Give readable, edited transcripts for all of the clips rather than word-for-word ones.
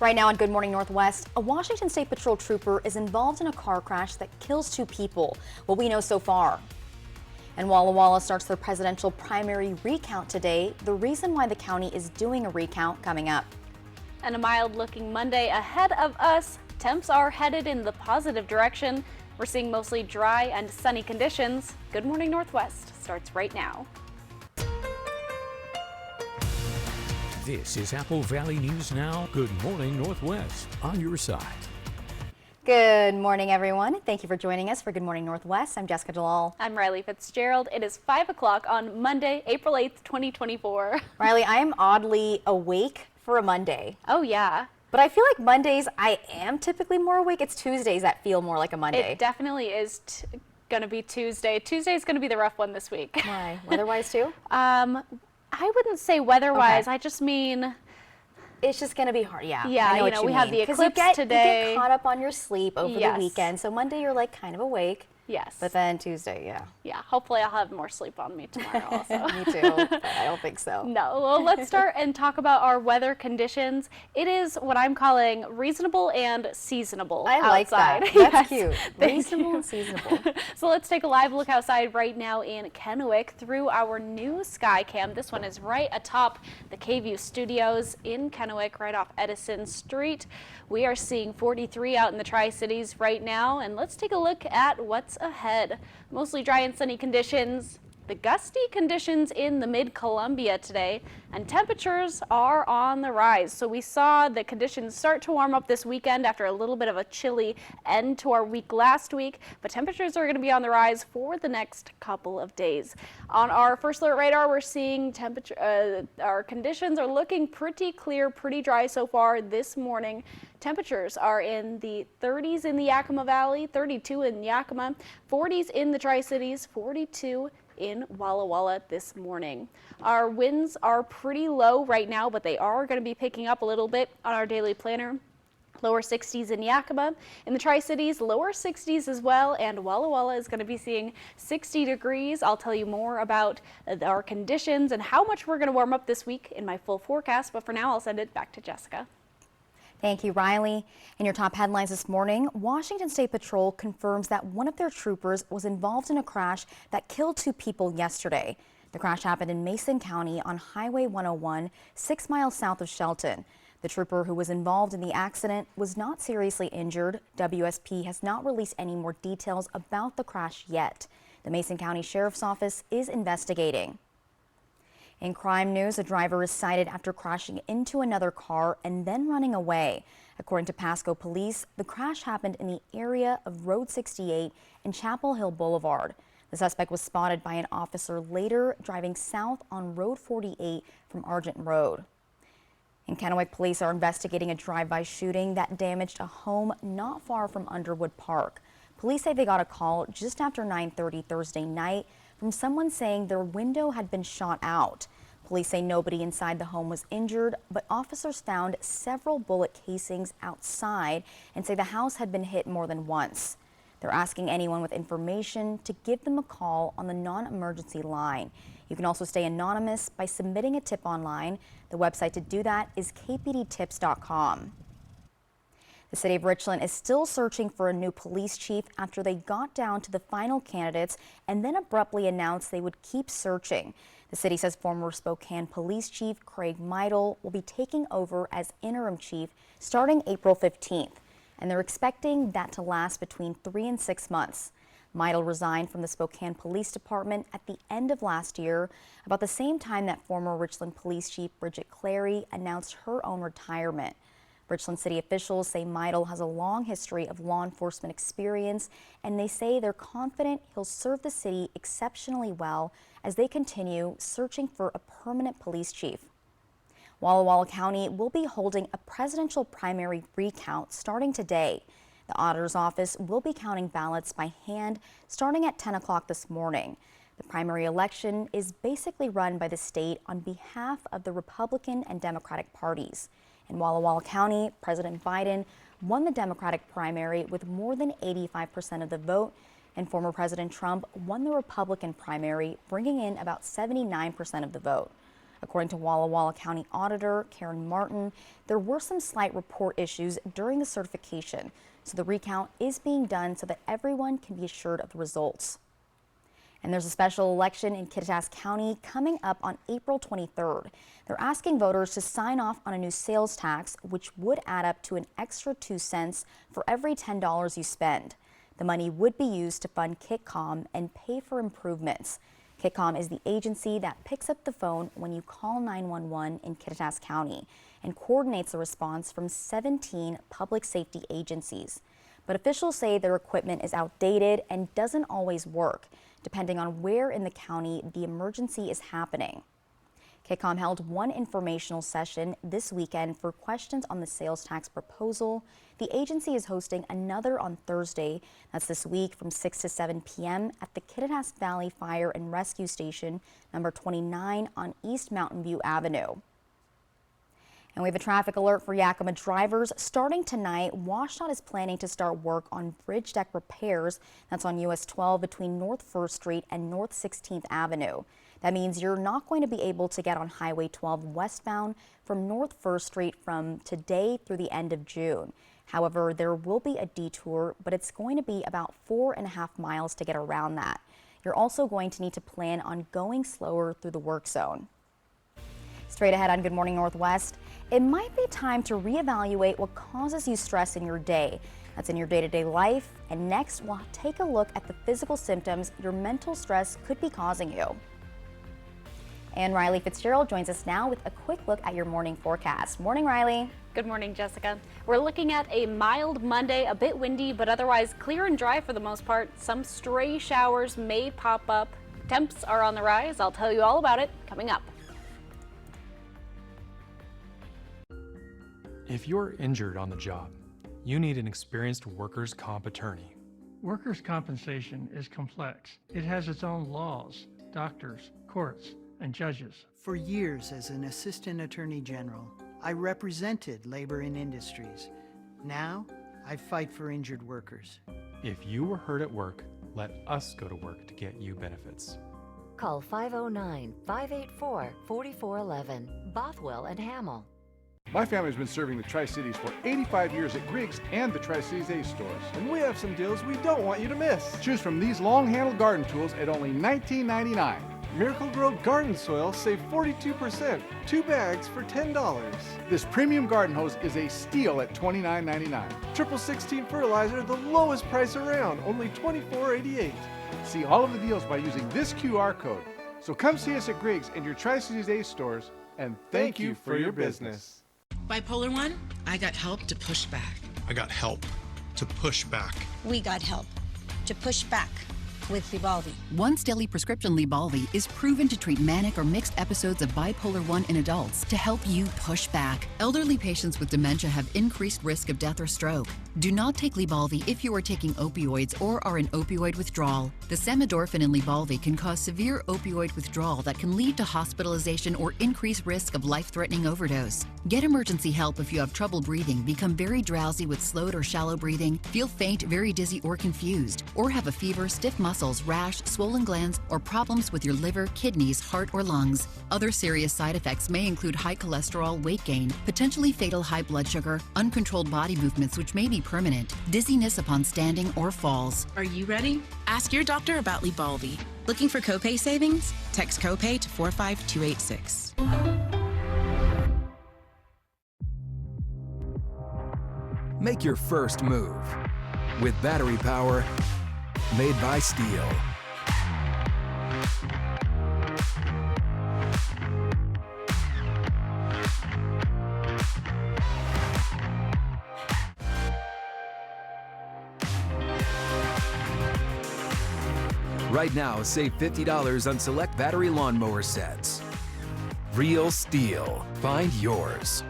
Right now on Good Morning Northwest, a Washington State Patrol trooper is involved in a car crash that kills 2 people, what we know so far. And Walla Walla starts their presidential primary recount today, the reason why the county is doing a recount coming up. And a mild-looking Monday ahead of us. Temps are headed in the positive direction. We're seeing mostly dry and sunny conditions. Good Morning Northwest starts right now. This is Apple Valley News Now. Good Morning Northwest on your side. Good morning, everyone. Thank you for joining us for Good Morning Northwest. I'm Jessica Jalal. I'm Riley Fitzgerald. It is 5 o'clock on Monday, April 8th, 2024. Riley, I am oddly awake for a Monday. Oh, yeah. But I feel like Mondays, I am typically more awake. It's Tuesdays that feel more like a Monday. It definitely is going to be Tuesday. Tuesday's going to be the rough one this week. Why? Weather-wise, too? I wouldn't say weather-wise. Okay. I just mean... It's just going to be hard, yeah. Yeah, I know what you we mean. have the eclipse You today. get caught up on your sleep over Yes. the weekend, so Monday you're like kind of awake. Yes. But then Tuesday, yeah. Yeah, hopefully I'll have more sleep on me tomorrow also. Me too, but I don't think so. No, well, let's start and talk about our weather conditions. It is what I'm calling reasonable and seasonable I like outside. that. That's Yes, cute. Reasonable and seasonable. So let's take a live look outside right now in Kennewick through our new sky cam. This one is right atop the KView Studios in Kennewick, right off Edison Street. We are seeing 43 out in the Tri-Cities right now, and let's take a look at what's ahead. Mostly dry and sunny conditions. The gusty conditions in the mid-Columbia today, and temperatures are on the rise. So we saw the conditions start to warm up this weekend after a little bit of a chilly end to our week last week, but temperatures are going to be on the rise for the next couple of days. On our first alert radar, we're seeing our conditions are looking pretty clear, pretty dry so far this morning. Temperatures are in the 30s in the Yakima Valley, 32 in Yakima, 40s in the Tri-Cities, 42 in Walla Walla this morning. Our winds are pretty low right now, but they are going to be picking up a little bit on our daily planner. Lower 60s in Yakima. In the Tri-Cities, lower 60s as well, and Walla Walla is going to be seeing 60 degrees. I'll tell you more about our conditions and how much we're going to warm up this week in my full forecast, but for now I'll send it back to Jessica. Thank you, Riley. In your top headlines this morning, Washington State Patrol confirms that one of their troopers was involved in a crash that killed 2 people yesterday. The crash happened in Mason County on Highway 101, 6 miles south of Shelton. The trooper who was involved in the accident was not seriously injured. WSP has not released any more details about the crash yet. The Mason County Sheriff's Office is investigating. In crime news, a driver is cited after crashing into another car and then running away. According to Pasco Police, the crash happened in the area of Road 68 and Chapel Hill Boulevard. The suspect was spotted by an officer later driving south on Road 48 from Argent Road. In Kennewick, police are investigating a drive-by shooting that damaged a home not far from Underwood Park. Police say they got a call just after 9:30 Thursday night from someone saying their window had been shot out. Police say nobody inside the home was injured, but officers found several bullet casings outside and say the house had been hit more than once. They're asking anyone with information to give them a call on the non-emergency line. You can also stay anonymous by submitting a tip online. The website to do that is kpdtips.com. The city of Richland is still searching for a new police chief after they got down to the final candidates and then abruptly announced they would keep searching. The city says former Spokane Police Chief Craig Meidel will be taking over as interim chief starting April 15th, and they're expecting that to last between 3 and 6 months. Meidel resigned from the Spokane Police Department at the end of last year, about the same time that former Richland Police Chief Bridget Clary announced her own retirement. Richland city officials say Meidel has a long history of law enforcement experience, and they say they're confident he'll serve the city exceptionally well as they continue searching for a permanent police chief. Walla Walla County will be holding a presidential primary recount starting today. The auditor's office will be counting ballots by hand starting at 10 o'clock this morning. The primary election is basically run by the state on behalf of the Republican and Democratic parties. In Walla Walla County, President Biden won the Democratic primary with more than 85% of the vote, and former President Trump won the Republican primary, bringing in about 79% of the vote. According to Walla Walla County Auditor Karen Martin, there were some slight report issues during the certification, so the recount is being done so that everyone can be assured of the results. And there's a special election in Kittitas County coming up on April 23rd. They're asking voters to sign off on a new sales tax, which would add up to an extra 2 cents for every $10 you spend. The money would be used to fund KitCom and pay for improvements. KitCom is the agency that picks up the phone when you call 911 in Kittitas County and coordinates the response from 17 public safety agencies. But officials say their equipment is outdated and doesn't always work, depending on where in the county the emergency is happening. KitCom held one informational session this weekend for questions on the sales tax proposal. The agency is hosting another on Thursday, that's this week from 6 to 7 p.m. at the Kittitas Valley Fire and Rescue Station, number 29 on East Mountain View Avenue. And we have a traffic alert for Yakima drivers. Starting tonight, WashDOT is planning to start work on bridge deck repairs. That's on US 12 between North 1st Street and North 16th Avenue. That means you're not going to be able to get on Highway 12 westbound from North 1st Street from today through the end of June. However, there will be a detour, but it's going to be about 4.5 miles to get around that. You're also going to need to plan on going slower through the work zone. Straight ahead on Good Morning Northwest, it might be time to reevaluate what causes you stress in your day. That's in your day-to-day life. And next, we'll take a look at the physical symptoms your mental stress could be causing you. And Riley Fitzgerald joins us now with a quick look at your morning forecast. Morning, Riley. Good morning, Jessica. We're looking at a mild Monday, a bit windy, but otherwise clear and dry for the most part. Some stray showers may pop up. Temps are on the rise. I'll tell you all about it coming up. If you're injured on the job, you need an experienced workers' comp attorney. Workers' compensation is complex. It has its own laws, doctors, courts, and judges. For years as an assistant attorney general, I represented labor and industries. Now, I fight for injured workers. If you were hurt at work, let us go to work to get you benefits. Call 509-584-4411, Bothwell and Hamill. My family's been serving the Tri-Cities for 85 years at Griggs and the Tri-Cities Ace stores. And we have some deals we don't want you to miss. Choose from these long-handled garden tools at only $19.99. Miracle Grow garden soil save 42%, 2 bags for $10. This premium garden hose is a steal at $29.99. Triple 16 fertilizer, the lowest price around, only $24.88. See all of the deals by using this QR code. So come see us at Griggs and your Tri-Cities Ace stores, and thank you for your business. Bipolar 1, I got help to push back. I got help to push back. We got help to push back with Lybalvi. Once daily prescription Lybalvi is proven to treat manic or mixed episodes of bipolar 1 in adults to help you push back. Elderly patients with dementia have increased risk of death or stroke. Do not take Lybalvi if you are taking opioids or are in opioid withdrawal. The samidorphan in Lybalvi can cause severe opioid withdrawal that can lead to hospitalization or increased risk of life-threatening overdose. Get emergency help if you have trouble breathing, become very drowsy with slowed or shallow breathing, feel faint, very dizzy or confused, or have a fever, stiff muscles, rash, swollen glands, or problems with your liver, kidneys, heart, or lungs. Other serious side effects may include high cholesterol, weight gain, potentially fatal high blood sugar, uncontrolled body movements which may be permanent, dizziness upon standing or falls. Are you ready? Ask your doctor about Lybalvi. Looking for copay savings? Text copay to 45286. Make your first move with battery power made by Steel. Right now, save $50 on select battery lawnmower sets. Real Steel. Find yours.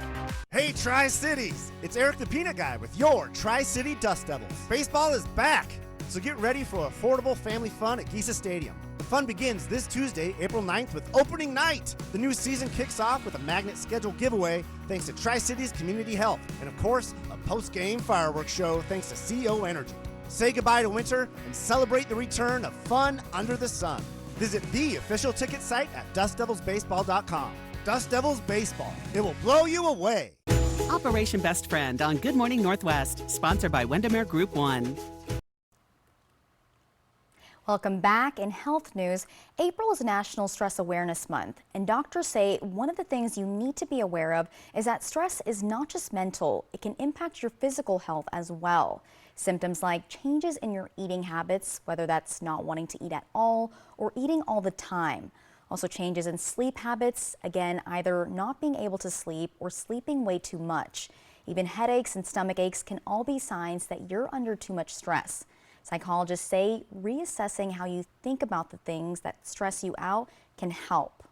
Hey, Tri-Cities! It's Eric the Peanut Guy with your Tri-City Dust Devils. Baseball is back, so get ready for affordable family fun at Giza Stadium. The fun begins this Tuesday, April 9th with opening night. The new season kicks off with a magnet schedule giveaway thanks to Tri-Cities Community Health, and of course, a post-game fireworks show thanks to CO Energy. Say goodbye to winter and celebrate the return of fun under the sun. Visit the official ticket site at dustdevilsbaseball.com. Dust Devils Baseball. It will blow you away. Operation Best Friend on Good Morning Northwest, sponsored by Windermere Group 1. Welcome back. In health news, April is National Stress Awareness Month, and doctors say one of the things you need to be aware of is that stress is not just mental, it can impact your physical health as well. Symptoms like changes in your eating habits, whether that's not wanting to eat at all or eating all the time. Also changes in sleep habits, again, either not being able to sleep or sleeping way too much. Even headaches and stomach aches can all be signs that you're under too much stress. Psychologists say reassessing how you think about the things that stress you out can help.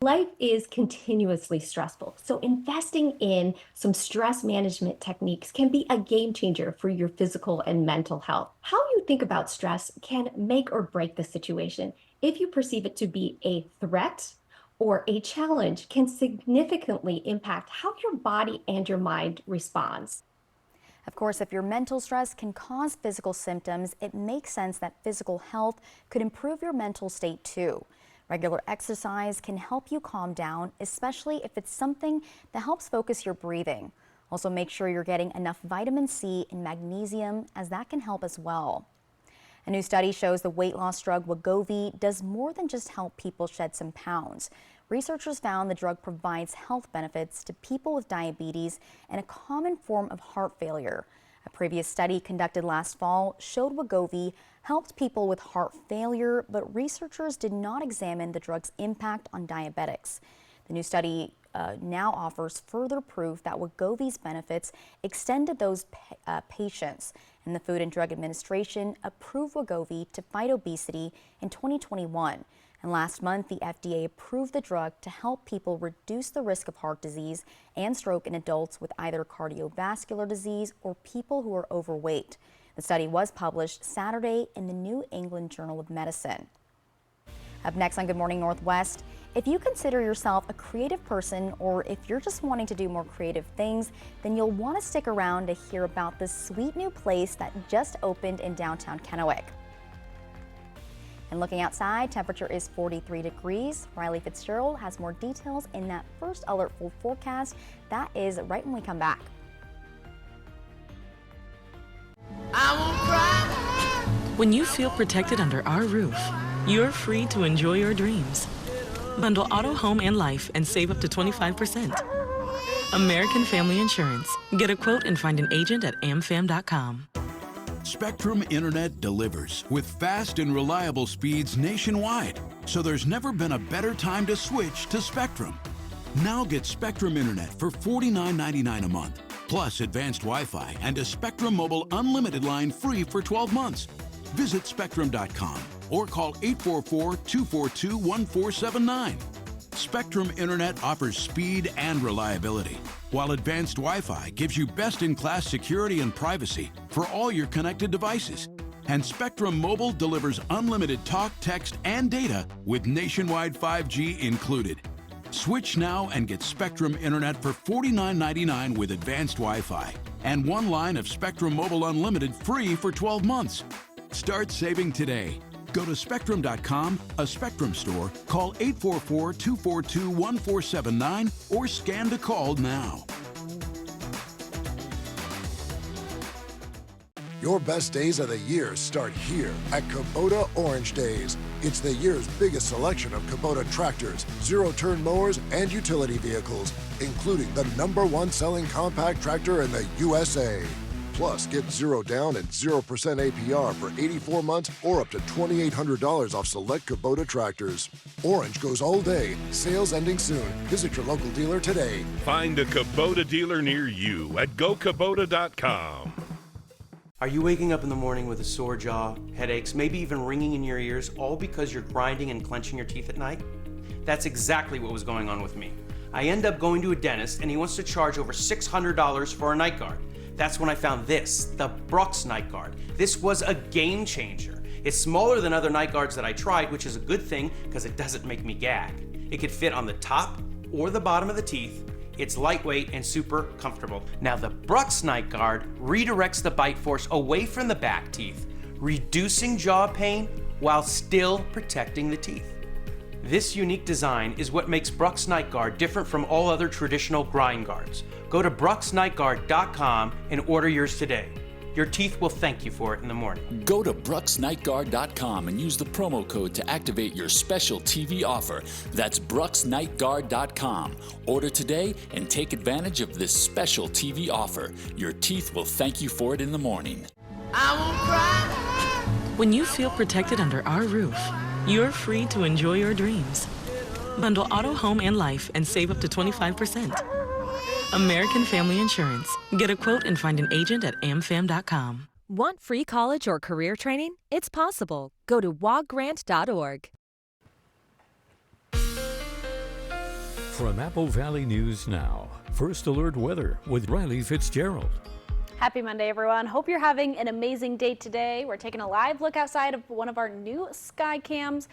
Life is continuously stressful, so investing in some stress management techniques can be a game changer for your physical and mental health. How you think about stress can make or break the situation. If you perceive it to be a threat or a challenge, can significantly impact how your body and your mind responds. Of course, if your mental stress can cause physical symptoms, it makes sense that physical health could improve your mental state too. Regular exercise can help you calm down, especially if it's something that helps focus your breathing. Also, make sure you're getting enough vitamin C and magnesium, as that can help as well. A new study shows the weight loss drug Wegovy does more than just help people shed some pounds. Researchers found the drug provides health benefits to people with diabetes and a common form of heart failure. A previous study conducted last fall showed Wegovy helped people with heart failure, but researchers did not examine the drug's impact on diabetics. The new study now offers further proof that Wegovy's benefits extend to those patients. And the Food and Drug Administration approved Wegovy to fight obesity in 2021. And last month, the FDA approved the drug to help people reduce the risk of heart disease and stroke in adults with either cardiovascular disease or people who are overweight. The study was published Saturday in the New England Journal of Medicine. Up next on Good Morning Northwest, if you consider yourself a creative person or if you're just wanting to do more creative things, then you'll want to stick around to hear about this sweet new place that just opened in downtown Kennewick. And looking outside, temperature is 43 degrees. Riley Fitzgerald has more details in that first alert full forecast. That is right when we come back. When you feel protected under our roof, you're free to enjoy your dreams. Bundle auto, home, and life and save up to 25%. American Family Insurance. Get a quote and find an agent at amfam.com. Spectrum Internet delivers with fast and reliable speeds nationwide, so there's never been a better time to switch to Spectrum. Now get Spectrum Internet for $49.99 a month, plus advanced Wi-Fi and a Spectrum Mobile Unlimited line free for 12 months. Visit Spectrum.com or call 844-242-1479. Spectrum Internet offers speed and reliability, while advanced Wi-Fi gives you best-in-class security and privacy for all your connected devices. And Spectrum Mobile delivers unlimited talk, text, and data with nationwide 5G included. Switch now and get Spectrum Internet for $49.99 with advanced Wi-Fi and one line of Spectrum Mobile Unlimited free for 12 months. Start saving today. Go to Spectrum.com, a Spectrum store, call 844-242-1479, or scan to call now. Your best days of the year start here at Kubota Orange Days. It's the year's biggest selection of Kubota tractors, zero-turn mowers, and utility vehicles, including the #1 selling compact tractor in the USA. Plus, get 0 down and 0% APR for 84 months or up to $2,800 off select Kubota tractors. Orange goes all day. Sales ending soon. Visit your local dealer today. Find a Kubota dealer near you at gokubota.com. Are you waking up in the morning with a sore jaw, headaches, maybe even ringing in your ears, all because you're grinding and clenching your teeth at night? That's exactly what was going on with me. I end up going to a dentist and he wants to charge over $600 for a night guard. That's when I found this, the Brooks Night Guard. This was a game changer. It's smaller than other night guards that I tried, which is a good thing because it doesn't make me gag. It could fit on the top or the bottom of the teeth. It's lightweight and super comfortable. Now the Brooks Night Guard redirects the bite force away from the back teeth, reducing jaw pain while still protecting the teeth. This unique design is what makes Brux Night Guard different from all other traditional grind guards. Go to bruxnightguard.com and order yours today. Your teeth will thank you for it in the morning. Go to bruxnightguard.com and use the promo code to activate your special TV offer. That's bruxnightguard.com. Order today and take advantage of this special TV offer. Your teeth will thank you for it in the morning. I won't cry. When you feel protected under our roof, you're free to enjoy your dreams. Bundle auto, home, and life and save up to 25%. American Family Insurance. Get a quote and find an agent at amfam.com. Want free college or career training? It's possible. Go to waggrant.org. From Apple Valley News Now, First Alert Weather with Riley Fitzgerald. Happy Monday, everyone. Hope you're having an amazing day today. We're taking a live look outside of one of our new sky cams.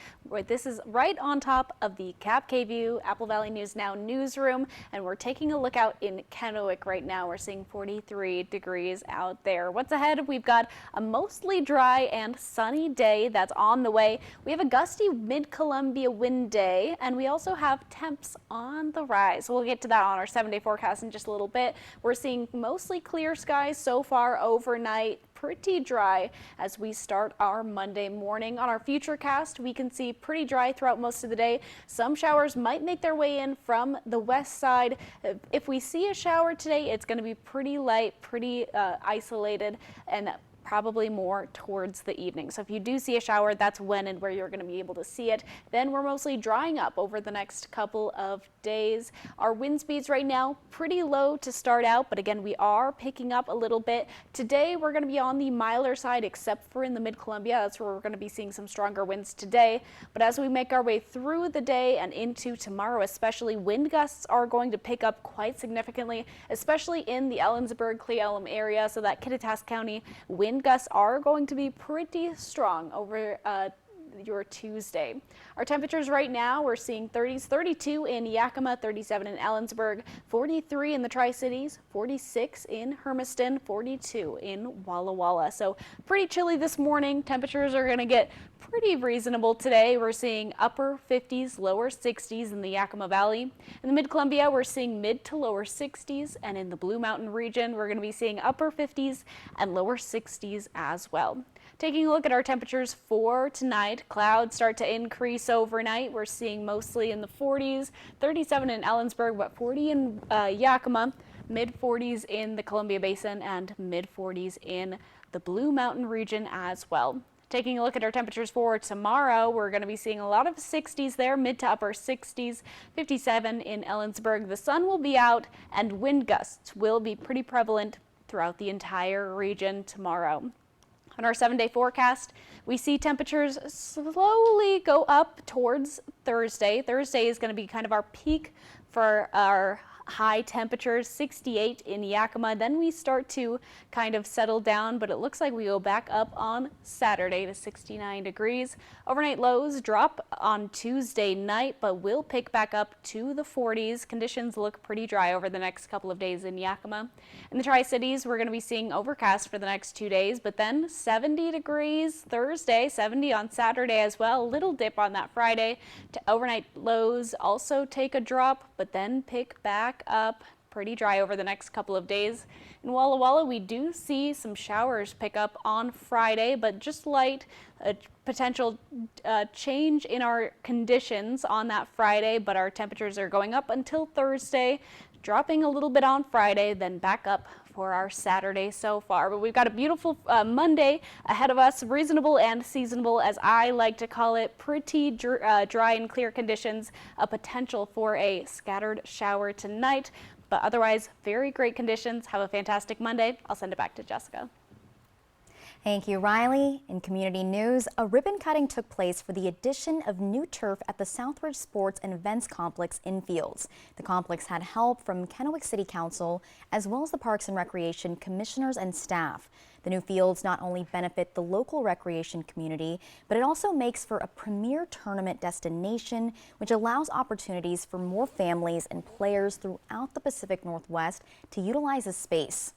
This is right on top of the Cap K-View Apple Valley News Now newsroom, and we're taking a look out in Kennewick right now. We're seeing 43 degrees out there. What's ahead? We've got a mostly dry and sunny day that's on the way. We have a gusty mid-Columbia wind day, and we also have temps on the rise. We'll get to that on our 7-day forecast in just a little bit. We're seeing mostly clear skies so far overnight, pretty dry as we start our Monday morning. On our futurecast, we can see pretty dry throughout most of the day. Some showers might make their way in from the west side. If we see a shower today, it's going to be pretty light, pretty isolated, and probably more towards the evening. So if you do see a shower, that's when and where you're going to be able to see it. Then we're mostly drying up over the next couple of days. Our wind speeds right now pretty low to start out, but again, we are picking up a little bit. Today we're going to be on the milder side, except for in the mid-Columbia. That's where we're going to be seeing some stronger winds today. But as we make our way through the day and into tomorrow, especially, wind gusts are going to pick up quite significantly, especially in the Ellensburg, Cle Elum area. So that Kittitas County wind gusts are going to be pretty strong over your Tuesday. Our temperatures right now, we're seeing 30s, 32 in Yakima, 37 in Ellensburg, 43 in the Tri-Cities, 46 in Hermiston, 42 in Walla Walla. So pretty chilly this morning. Temperatures are going to get pretty reasonable today. We're seeing upper 50s, lower 60s in the Yakima Valley. In the Mid-Columbia, we're seeing mid to lower 60s, and in the Blue Mountain region, we're going to be seeing upper 50s and lower 60s as well. Taking a look at our temperatures for tonight, clouds start to increase overnight. We're seeing mostly in the 40s, 37 in Ellensburg, but 40 in Yakima, mid 40s in the Columbia Basin, and mid 40s in the Blue Mountain region as well. Taking a look at our temperatures for tomorrow, we're going to be seeing a lot of 60s there, mid to upper 60s, 57 in Ellensburg. The sun will be out and wind gusts will be pretty prevalent throughout the entire region tomorrow. On our 7-day forecast, we see temperatures slowly go up towards Thursday. Thursday is going to be kind of our peak for our high temperatures, 68 in Yakima. Then we start to kind of settle down, but it looks like we go back up on Saturday to 69 degrees. Overnight lows drop on Tuesday night, but will pick back up to the 40s. Conditions look pretty dry over the next couple of days in Yakima. In the Tri-Cities, we're going to be seeing overcast for the next 2 days, but then 70 degrees Thursday, 70 on Saturday as well. A little dip on that Friday. Overnight lows also take a drop, but then pick back up. Pretty dry over the next couple of days. In Walla Walla, we do see some showers pick up on Friday, but just light. A potential change in our conditions on that Friday, but our temperatures are going up until Thursday, dropping a little bit on Friday, then back up for our Saturday so far. But we've got a beautiful Monday ahead of us, reasonable and seasonable, as I like to call it. Pretty dry and clear conditions, a potential for a scattered shower tonight, but otherwise very great conditions. Have a fantastic Monday. I'll send it back to Jessica. Thank you, Riley. In community news, a ribbon cutting took place for the addition of new turf at the Southridge Sports and Events Complex in Fields. The complex had help from Kennewick City Council as well as the Parks and Recreation commissioners and staff. The new fields not only benefit the local recreation community, but it also makes for a premier tournament destination, which allows opportunities for more families and players throughout the Pacific Northwest to utilize the space.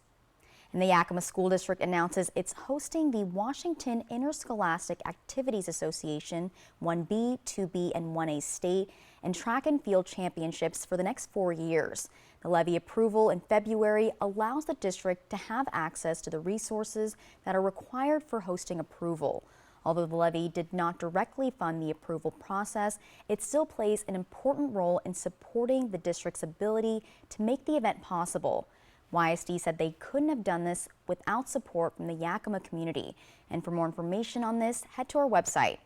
And the Yakima School District announces it's hosting the Washington Interscholastic Activities Association 1B, 2B, and 1A state and track and field championships for the next 4 years. The levy approval in February allows the district to have access to the resources that are required for hosting approval. Although the levy did not directly fund the approval process, it still plays an important role in supporting the district's ability to make the event possible. YSD said they couldn't have done this without support from the Yakima community. And for more information on this, head to our website.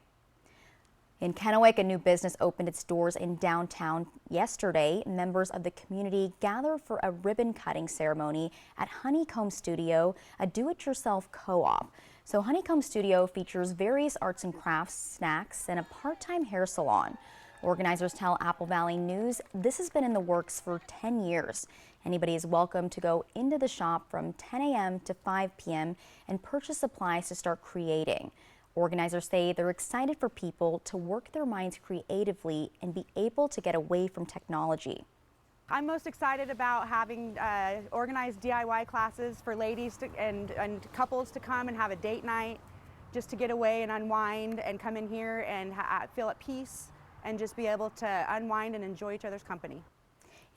In Kennewick, a new business opened its doors in downtown yesterday. Members of the community gathered for a ribbon cutting ceremony at Honeycomb Studio, a do-it-yourself co-op. So Honeycomb Studio features various arts and crafts, snacks, and a part-time hair salon. Organizers tell Apple Valley News this has been in the works for 10 years. Anybody is welcome to go into the shop from 10 a.m. to 5 p.m. and purchase supplies to start creating. Organizers say they're excited for people to work their minds creatively and be able to get away from technology. I'm most excited about having organized DIY classes for ladies and couples to come and have a date night, just to get away and unwind and come in here and feel at peace and just be able to unwind and enjoy each other's company.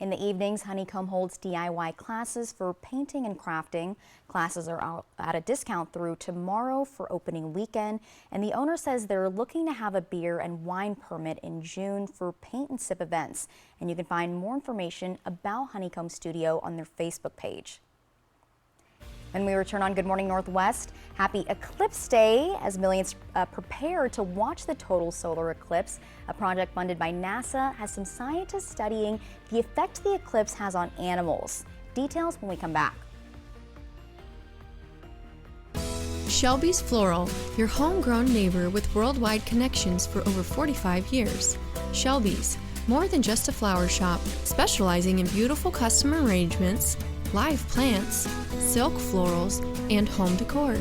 In the evenings, Honeycomb holds DIY classes for painting and crafting. Classes are out at a discount through tomorrow for opening weekend, and the owner says they're looking to have a beer and wine permit in June for paint and sip events. And you can find more information about Honeycomb Studio on their Facebook page. When we return on Good Morning Northwest, happy Eclipse Day as millions prepare to watch the total solar eclipse. A project funded by NASA has some scientists studying the effect the eclipse has on animals. Details when we come back. Shelby's Floral, your homegrown neighbor with worldwide connections for over 45 years. Shelby's, more than just a flower shop, specializing in beautiful custom arrangements, live plants, silk florals, and home decor.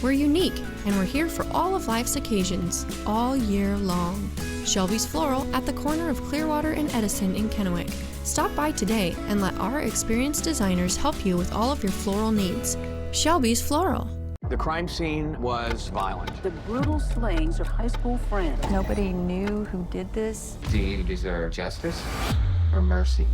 We're unique, and we're here for all of life's occasions, all year long. Shelby's Floral at the corner of Clearwater and Edison in Kennewick. Stop by today and let our experienced designers help you with all of your floral needs. Shelby's Floral. The crime scene was violent. The brutal slayings of high school friends. Nobody knew who did this. Do you deserve justice or mercy?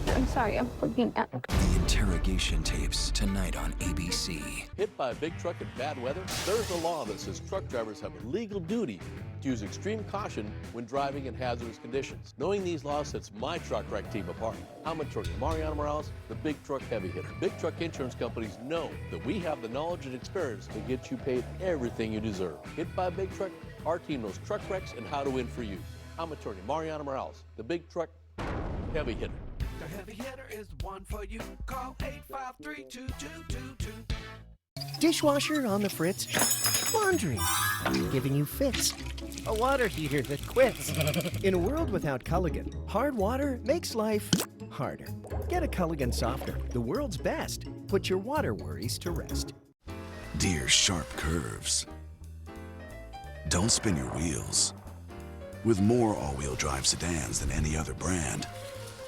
I'm sorry, I'm looking at... The interrogation tapes tonight on ABC. Hit by a big truck in bad weather? There's a law that says truck drivers have a legal duty to use extreme caution when driving in hazardous conditions. Knowing these laws sets my truck wreck team apart. I'm attorney Mariano Morales, the Big Truck Heavy Hitter. Big truck insurance companies know that we have the knowledge and experience to get you paid everything you deserve. Hit by a big truck? Our team knows truck wrecks and how to win for you. I'm attorney Mariano Morales, the Big Truck Heavy Hitter. The heavy hitter is the one for you. Call 853-2222. Dishwasher on the fritz. Laundry giving you fits. A water heater that quits. In a world without Culligan, hard water makes life harder. Get a Culligan softener, the world's best. Put your water worries to rest. Dear sharp curves. Don't spin your wheels. With more all-wheel drive sedans than any other brand,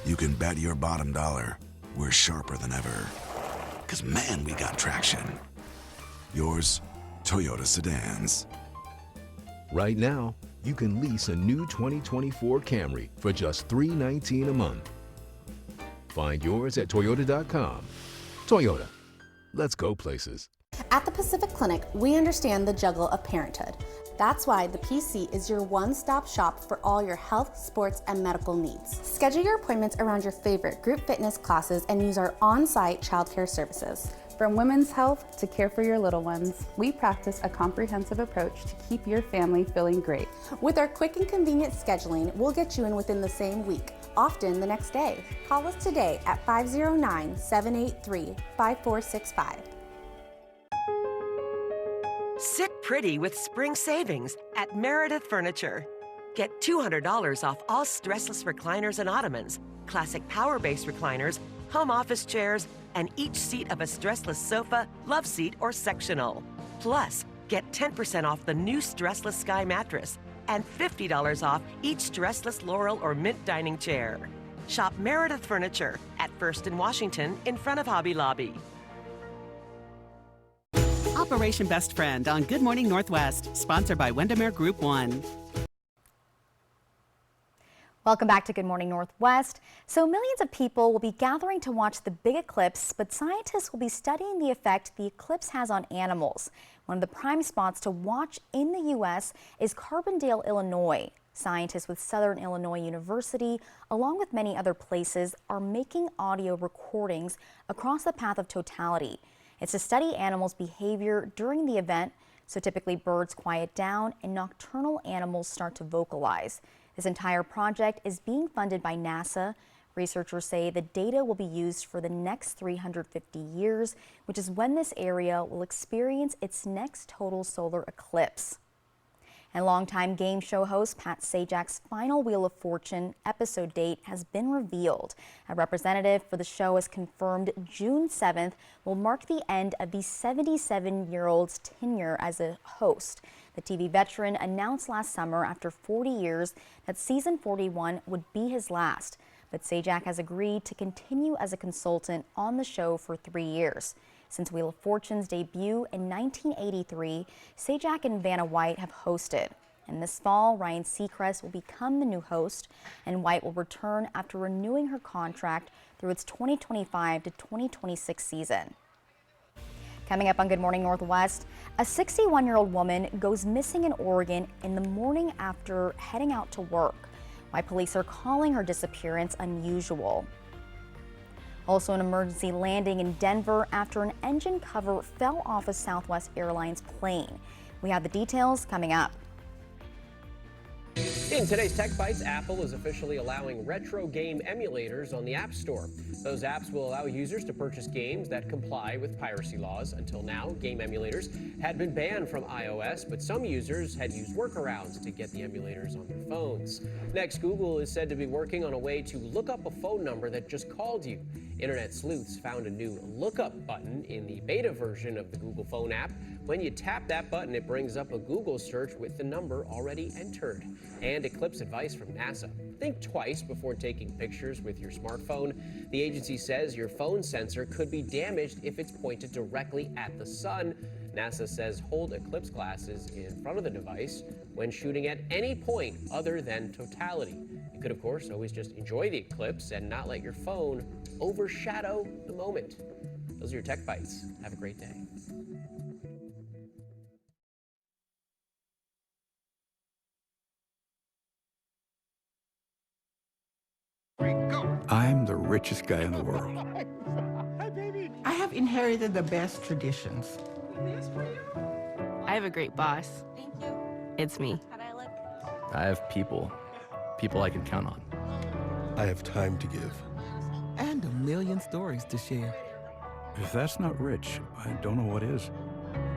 you can bet your bottom dollar we're sharper than ever. 'Cause man, we got traction. Yours, Toyota Sedans. Right now, you can lease a new 2024 Camry for just $319 a month. Find yours at Toyota.com. Toyota, let's go places. At the Pacific Clinic, we understand the juggle of parenthood. That's why the PC is your one-stop shop for all your health, sports, and medical needs. Schedule your appointments around your favorite group fitness classes and use our on-site childcare services. From women's health to care for your little ones, we practice a comprehensive approach to keep your family feeling great. With our quick and convenient scheduling, we'll get you in within the same week, often the next day. Call us today at 509-783-5465. Sit pretty with spring savings at Meredith Furniture. Get $200 off all stressless recliners and ottomans, classic power-based recliners, home office chairs, and each seat of a stressless sofa, love seat, or sectional. Plus, get 10% off the new stressless Sky mattress and $50 off each stressless Laurel or Mint dining chair. Shop Meredith Furniture at First and Washington in front of Hobby Lobby. Operation Best Friend on Good Morning Northwest, sponsored by Windermere Group 1. Welcome back to Good Morning Northwest. So millions of people will be gathering to watch the big eclipse, but scientists will be studying the effect the eclipse has on animals. One of the prime spots to watch in the U.S. is Carbondale, Illinois. Scientists with Southern Illinois University, along with many other places, are making audio recordings across the path of totality. It's to study animals' behavior during the event, so typically birds quiet down and nocturnal animals start to vocalize. This entire project is being funded by NASA. Researchers say the data will be used for the next 350 years, which is when this area will experience its next total solar eclipse. And longtime game show host Pat Sajak's final Wheel of Fortune episode date has been revealed. A representative for the show has confirmed June 7th will mark the end of the 77-year-old's tenure as a host. The TV veteran announced last summer after 40 years that season 41 would be his last. But Sajak has agreed to continue as a consultant on the show for 3 years. Since Wheel of Fortune's debut in 1983, Sajak and Vanna White have hosted. And this fall, Ryan Seacrest will become the new host, and White will return after renewing her contract through its 2025 to 2026 season. Coming up on Good Morning Northwest, a 61-year-old woman goes missing in Oregon in the morning after heading out to work. Why police are calling her disappearance unusual. Also, an emergency landing in Denver after an engine cover fell off a Southwest Airlines plane. We have the details coming up. In today's Tech Bites, Apple is officially allowing retro game emulators on the App Store. Those apps will allow users to purchase games that comply with piracy laws. Until now, game emulators had been banned from iOS, but some users had used workarounds to get the emulators on their phones. Next, Google is said to be working on a way to look up a phone number that just called you. Internet sleuths found a new lookup button in the beta version of the Google phone app. When you tap that button, it brings up a Google search with the number already entered. And eclipse advice from NASA. Think twice before taking pictures with your smartphone. The agency says your phone sensor could be damaged if it's pointed directly at the sun. NASA says hold eclipse glasses in front of the device when shooting at any point other than totality. You could, of course, always just enjoy the eclipse and not let your phone overshadow the moment. Those are your Tech Bites. Have a great day. I'm the richest guy in the world. I have inherited the best traditions. I have a great boss. Thank you. It's me. How'd I look? I have people I can count on. I have time to give. And a million stories to share. If that's not rich, I don't know what is.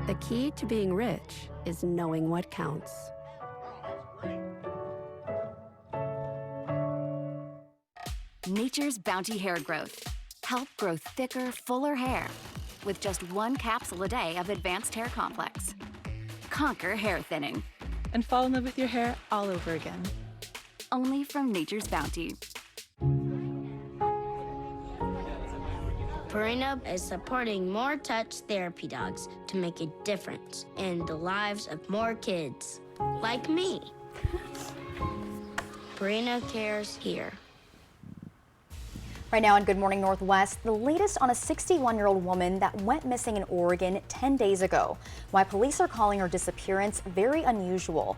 The key to being rich is knowing what counts. Nature's Bounty Hair Growth. Help grow thicker, fuller hair with just 1 capsule a day of advanced hair complex. Conquer hair thinning. And fall in love with your hair all over again. Only from Nature's Bounty. Purina is supporting more touch therapy dogs to make a difference in the lives of more kids, like me. Purina cares here. Right now on Good Morning Northwest, the latest on a 61-year-old woman that went missing in Oregon 10 days ago. Why police are calling her disappearance very unusual.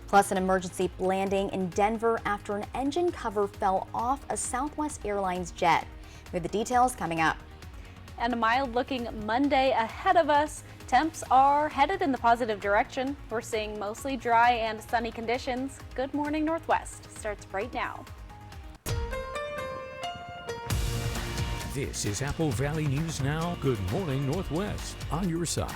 Plus, an emergency landing in Denver after an engine cover fell off a Southwest Airlines jet. We have the details coming up. And a mild-looking Monday ahead of us. Temps are headed in the positive direction. We're seeing mostly dry and sunny conditions. Good Morning Northwest starts right now. This is Apple Valley News Now. Good Morning Northwest, on your side.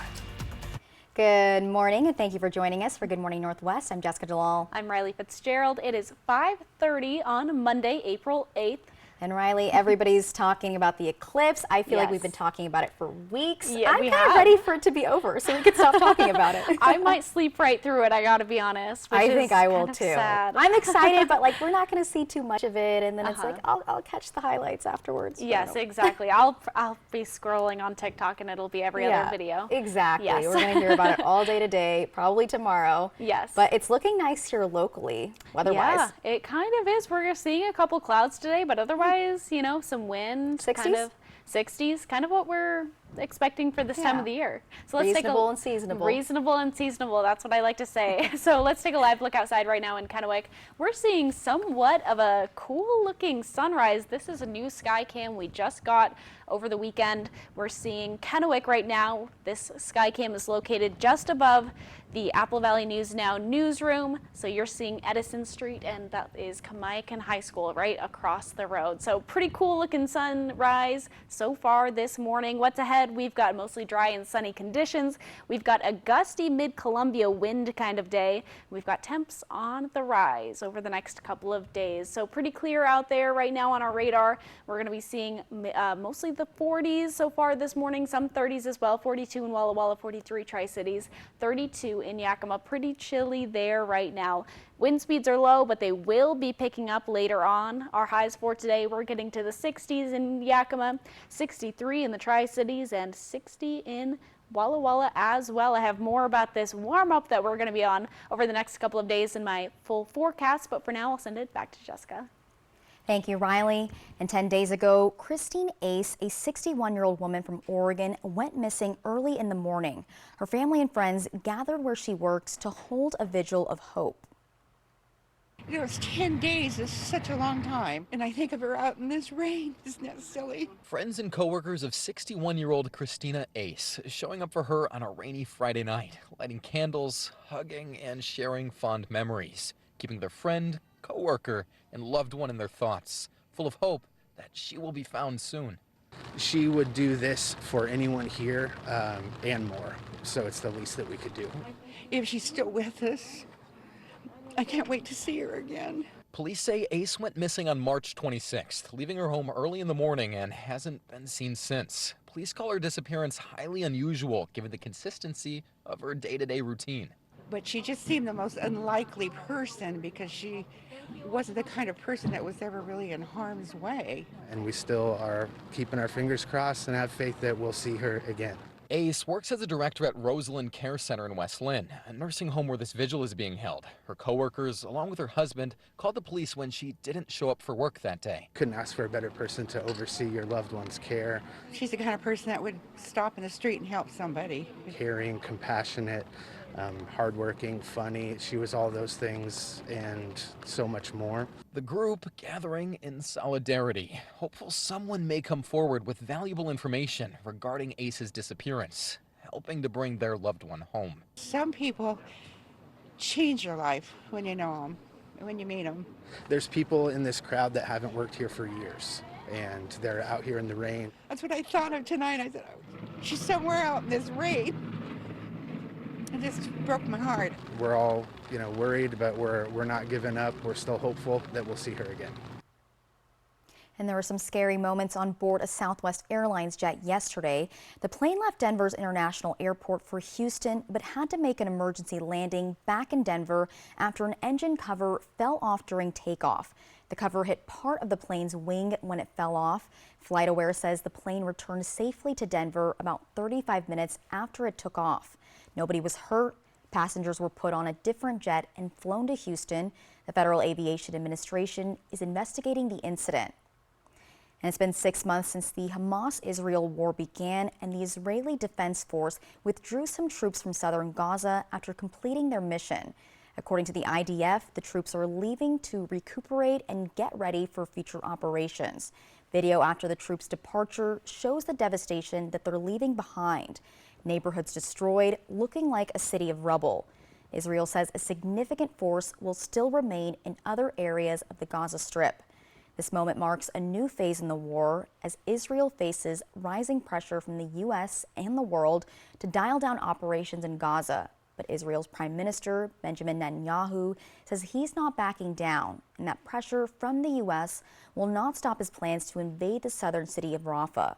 Good morning, and thank you for joining us for Good Morning Northwest. I'm Jessica Jalal. I'm Riley Fitzgerald. It is 5:30 on Monday, April 8th. And Riley, everybody's talking about the eclipse. I feel like we've been talking about it for weeks. I'm kind of ready for it to be over so we can stop talking about it. I might sleep right through it, I gotta be honest. I think I will too. Sad. I'm excited, but like we're not going to see too much of it, and then it's like I'll catch the highlights afterwards. Yes, exactly. I'll be scrolling on TikTok and it'll be every other video. Exactly. Yes. We're going to hear about it all day today, probably tomorrow. Yes. But it's looking nice here locally, weather-wise. Yeah, it kind of is. We're seeing a couple clouds today, but otherwise, you know, some wind. 60s? Kind of 60s, kind of what we're expecting for this time of the year. So let's reasonable and seasonable. Reasonable and seasonable, that's what I like to say. So let's take a live look outside right now in Kennewick. We're seeing somewhat of a cool looking sunrise. This is a new sky cam we just got over the weekend. We're seeing Kennewick right now. This sky cam is located just above the Apple Valley News Now newsroom. So you're seeing Edison Street, and that is Kamiakin High School right across the road. So pretty cool looking sunrise so far this morning. What's ahead? We've got mostly dry and sunny conditions. We've got a gusty mid-Columbia wind kind of day. We've got temps on the rise over the next couple of days. So pretty clear out there right now on our radar. We're going to be seeing mostly the 40s so far this morning, some 30s as well, 42 in Walla Walla, 43 Tri-Cities, 32 in Yakima. Pretty chilly there right now. Wind speeds are low, but they will be picking up later on. Our highs for today, we're getting to the 60s in Yakima, 63 in the Tri-Cities, and 60 in Walla Walla as well. I have more about this warm up that we're going to be on over the next couple of days in my full forecast, but for now I'll send it back to Jessica. Thank you, Riley. And 10 days ago, Christine Ace, a 61-year-old woman from Oregon, went missing early in the morning. Her family and friends gathered where she works to hold a vigil of hope. You know, it's 10 days is such a long time, and I think of her out in this rain. Isn't that silly? Friends and coworkers of 61-year-old Christina Ace showing up for her on a rainy Friday night, lighting candles, hugging, and sharing fond memories, keeping their friend, coworker, and loved one in their thoughts, full of hope that she will be found soon. She would do this for anyone here and more, so it's the least that we could do. If she's still with us, I can't wait to see her again. Police say Ace went missing on March 26th, leaving her home early in the morning and hasn't been seen since. Police call her disappearance highly unusual given the consistency of her day-to-day routine. But she just seemed the most unlikely person because she wasn't the kind of person that was ever really in harm's way. And we still are keeping our fingers crossed and have faith that we'll see her again. Ace works as a director at Rosalind Care Center in West Lynn, a nursing home where this vigil is being held. Her coworkers, along with her husband, called the police when she didn't show up for work that day. Couldn't ask for a better person to oversee your loved one's care. She's the kind of person that would stop in the street and help somebody. Caring, compassionate, hardworking, funny. She was all those things and so much more. The group gathering in solidarity, hopeful someone may come forward with valuable information regarding Ace's disappearance, helping to bring their loved one home. Some people change your life when you know them, when you meet them. There's people in this crowd that haven't worked here for years, and they're out here in the rain. That's what I thought of tonight. I said, she's somewhere out in this rain. It just broke my heart. We're all, worried, but we're not giving up. We're still hopeful that we'll see her again. And there were some scary moments on board a Southwest Airlines jet yesterday. The plane left Denver's International Airport for Houston, but had to make an emergency landing back in Denver after an engine cover fell off during takeoff. The cover hit part of the plane's wing when it fell off. FlightAware says the plane returned safely to Denver about 35 minutes after it took off. Nobody was hurt. Passengers were put on a different jet and flown to Houston. The Federal Aviation Administration is investigating the incident. And it's been 6 months since the Hamas-Israel war began, and the Israeli Defense Force withdrew some troops from southern Gaza after completing their mission. According to the IDF, the troops are leaving to recuperate and get ready for future operations. Video after the troops' departure shows the devastation that they're leaving behind. Neighborhoods destroyed, looking like a city of rubble. Israel says a significant force will still remain in other areas of the Gaza Strip. This moment marks a new phase in the war as Israel faces rising pressure from the U.S. and the world to dial down operations in Gaza. But But Israel's Prime Minister Benjamin Netanyahu says he's not backing down and that pressure from the U.S. will not stop his plans to invade the southern city of Rafah.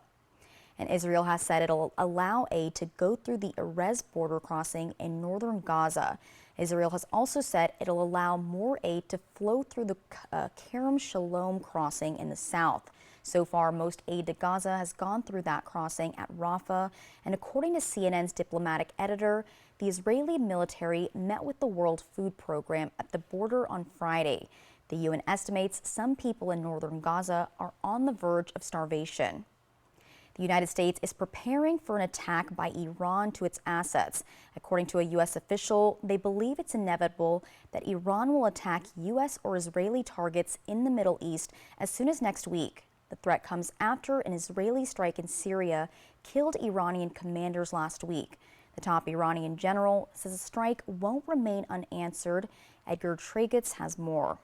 And Israel has said it'll allow aid to go through the Erez border crossing in northern Gaza. Israel has also said it'll allow more aid to flow through the Kerem Shalom crossing in the south. So far, most aid to Gaza has gone through that crossing at Rafah. And according to CNN's diplomatic editor, the Israeli military met with the World Food Program at the border on Friday. The UN estimates some people in northern Gaza are on the verge of starvation. The United States is preparing for an attack by Iran to its assets. According to a U.S. official, they believe it's inevitable that Iran will attack U.S. or Israeli targets in the Middle East as soon as next week. The threat comes after an Israeli strike in Syria killed Iranian commanders last week. The top Iranian general says the strike won't remain unanswered. Edgar Tragetz has more.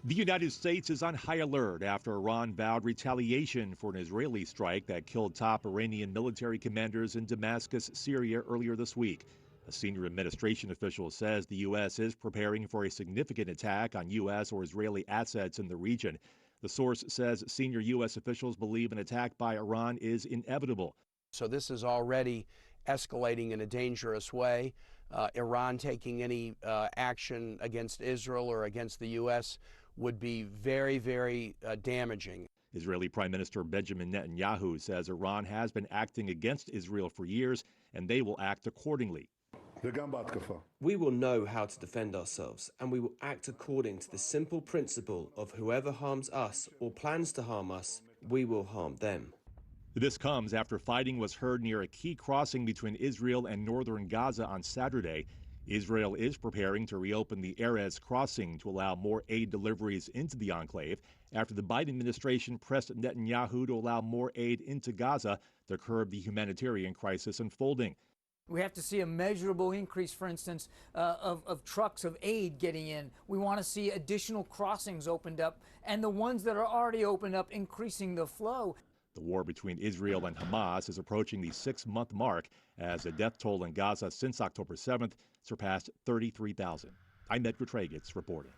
The United States is on high alert after Iran vowed retaliation for an Israeli strike that killed top Iranian military commanders in Damascus, Syria earlier this week. A senior administration official says the U.S. is preparing for a significant attack on U.S. or Israeli assets in the region. The source says senior U.S. officials believe an attack by Iran is inevitable. So this is already escalating in a dangerous way. Iran taking any action against Israel or against the U.S. would be very, very damaging. Israeli Prime Minister Benjamin Netanyahu says Iran has been acting against Israel for years and they will act accordingly. We will know how to defend ourselves, and we will act according to the simple principle of whoever harms us or plans to harm us, we will harm them. This comes after fighting was heard near a key crossing between Israel and northern Gaza on Saturday. Israel is preparing to reopen the Erez crossing to allow more aid deliveries into the enclave after the Biden administration pressed Netanyahu to allow more aid into Gaza to curb the humanitarian crisis unfolding. We have to see a measurable increase, for instance, of trucks of aid getting in. We want to see additional crossings opened up, and the ones that are already opened up increasing the flow. The war between Israel and Hamas is approaching the 6-month mark as the death toll in Gaza since October 7th surpassed 33,000. I'm Edgar Tragetz reporting.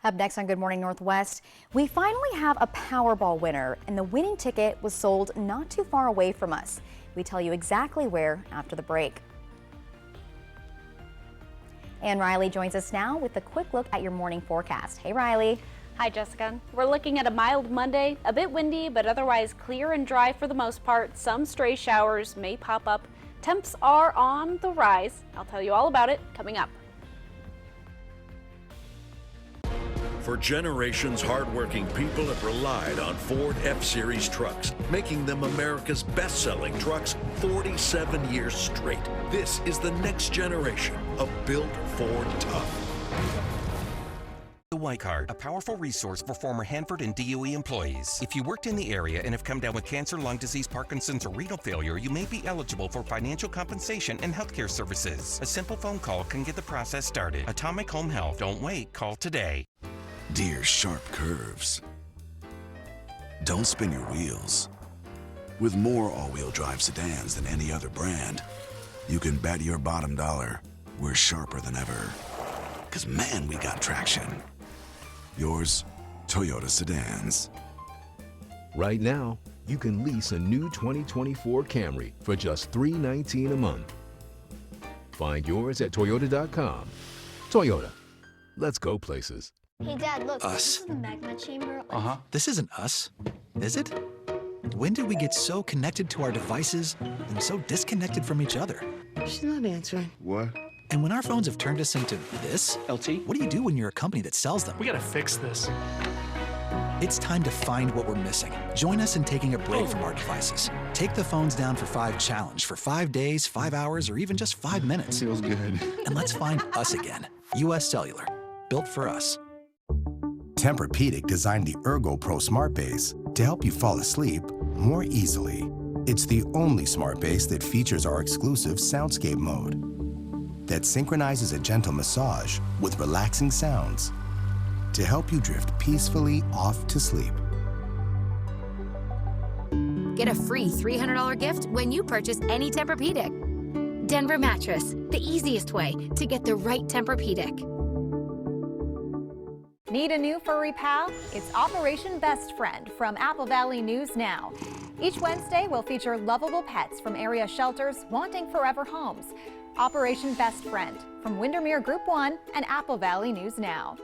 Up next on Good Morning Northwest, we finally have a Powerball winner, and the winning ticket was sold not too far away from us. We tell you exactly where after the break. Ann Riley joins us now with a quick look at your morning forecast. Hey, Riley. Hi, Jessica. We're looking at a mild Monday, a bit windy, but otherwise clear and dry for the most part. Some stray showers may pop up. Temps are on the rise. I'll tell you all about it coming up. For generations, hardworking people have relied on Ford F-Series trucks, making them America's best-selling trucks 47 years straight. This is the next generation of built Ford tough. The White Card, a powerful resource for former Hanford and DOE employees. If you worked in the area and have come down with cancer, lung disease, Parkinson's, or renal failure, you may be eligible for financial compensation and healthcare services. A simple phone call can get the process started. Atomic Home Health. Don't wait. Call today. Dear sharp curves. Don't spin your wheels. With more all-wheel drive sedans than any other brand, you can bet your bottom dollar we're sharper than ever. 'Cause man, we got traction. Yours, Toyota Sedans. Right now, you can lease a new 2024 Camry for just $319 a month. Find yours at Toyota.com. Toyota, let's go places. Hey, Dad, look. Us. This is the magma chamber. This isn't us, is it? When did we get so connected to our devices and so disconnected from each other? She's not answering. What? And when our phones have turned us into this, LT, what do you do when you're a company that sells them? we gotta fix this. It's time to find what we're missing. Join us in taking a break from our devices. Take the phones down for 5 challenge for 5 days, 5 hours, or even just 5 minutes. Feels good. And let's find us again. U.S. Cellular, built for us. Tempur-Pedic designed the Ergo Pro Smart Base to help you fall asleep more easily. It's the only smart base that features our exclusive Soundscape mode that synchronizes a gentle massage with relaxing sounds to help you drift peacefully off to sleep. get a free $300 gift when you purchase any Tempur-Pedic. Denver Mattress, the easiest way to get the right Tempur-Pedic. Need a new furry pal? It's Operation Best Friend from Apple Valley News Now. Each Wednesday, we'll feature lovable pets from area shelters wanting forever homes. Operation Best Friend from Windermere Group 1 and Apple Valley News Now.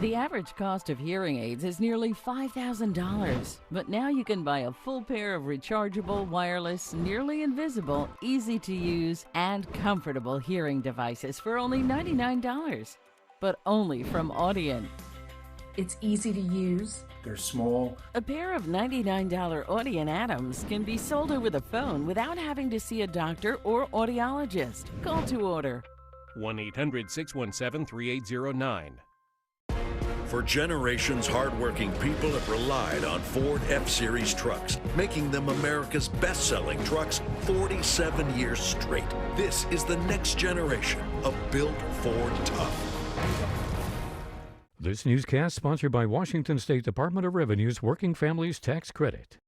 The average cost of hearing aids is nearly $5,000, but now you can buy a full pair of rechargeable, wireless, nearly invisible, easy to use, and comfortable hearing devices for only $99. But only from Audient. It's easy to use. They're small. A pair of $99 Audient Atoms can be sold over the phone without having to see a doctor or audiologist. Call to order. 1-800-617-3809. For generations, hardworking people have relied on Ford F-Series trucks, making them America's best-selling trucks 47 years straight. This is the next generation of built Ford tough. This newscast sponsored by Washington State Department of Revenue's Working Families Tax Credit.